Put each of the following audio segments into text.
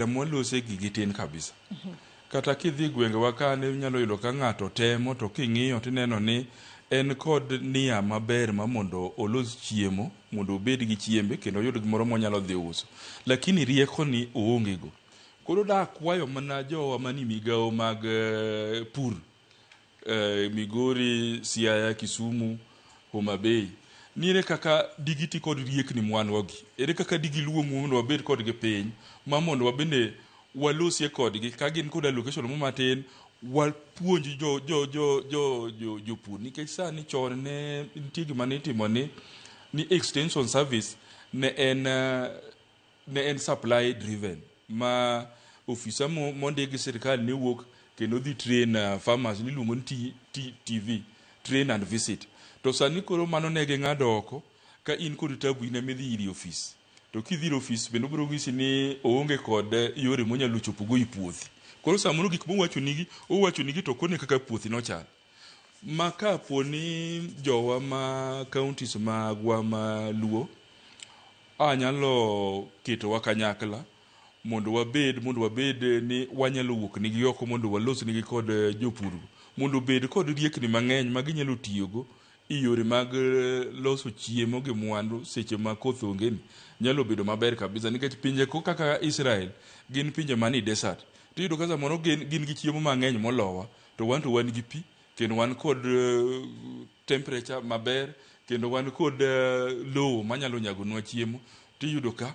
Mwalose gigi tin kabisa. Kata kidhi gwenge wakane nyalo yudo ka ng'ato temo to king'iyo tineno ni en kod nia maber ma mondo olos chiemo, mondo obed gi chiembe kendo oyud gimoro monyalo dhi uso. Lakini rieko ni oonge go. Koro da kwayo mana jowa mani migao mag pur, Migori, Siaya, Kisumu, Homa Bay. Nire kaka digiti kod riekni mwanwagi. Ere kaka digi luongo mondo wabed kod gi piny, ma mondo wabende walosie kodgi ka gin kod allocation mo matin wapuonj jopur nikech sani chon ne nitie gima nitimo ni extension service ne en supply driven, ma ofisa mondegi sirkal ne wuok kendo dhi train farmers ni luongo ni TV, train and visit. To sani koro mano ne ging'ado oko ka in kod tabu ine midhi iri ofis. To kidhi ir ofis bende obiro ng'isi ni oonge kod yore monyalo chopogo i puothi. Koro samoro gik owacho nigi to kone kaka puothi nochal. Ma kapo ni jowa ma counties magwa ma Luo anyalo ketowa kanyakla mondo wabed ni wanyalo wuok nigi oko mondo walos nigi kod jopur, mondo obed kod riekni mang'eny ma ginyalo tiyogo i yore mag loso chiemo gi mwandu seche ma koth onge ni nyalo bedo maber kabisa. Nikech pinje kaka Israel gin pinje mani desert, tiyudo ka samoro gin gi chiemo mang'eny molowa, to wan gi pi kendo wan kod temperature maber kendo wan kod lowo manyalo nyagonwa chiemo. Tiyudo ka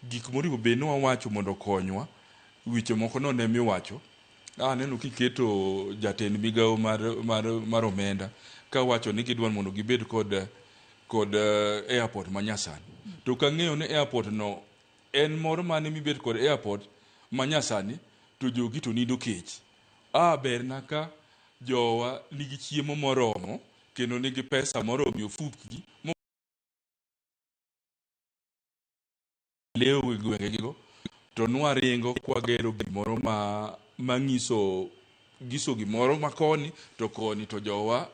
gik moriwo be ni wawacho mondo konywa, weche moko no ne miwacho. Aneno kiketo jatend migao mar omenda ka wacho ni gidwan mondo gibed kod airport manyasani. To kang'eyo ni airport no en moro mane mibed kod airport manyasani to jogi to nindo kech. Berna ka jowa nigi chiemo moromo kendo nigi pesa moromo ofukgi leo gwenge gigo, to nwaringo kwagero gimoro mang'iso gimoro makoni to koni to jowa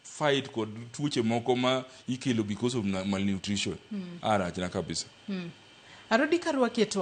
fight kod tuoche moko ma ikelo because of malnutrition. Arachna kabisa. Arudi karwa keto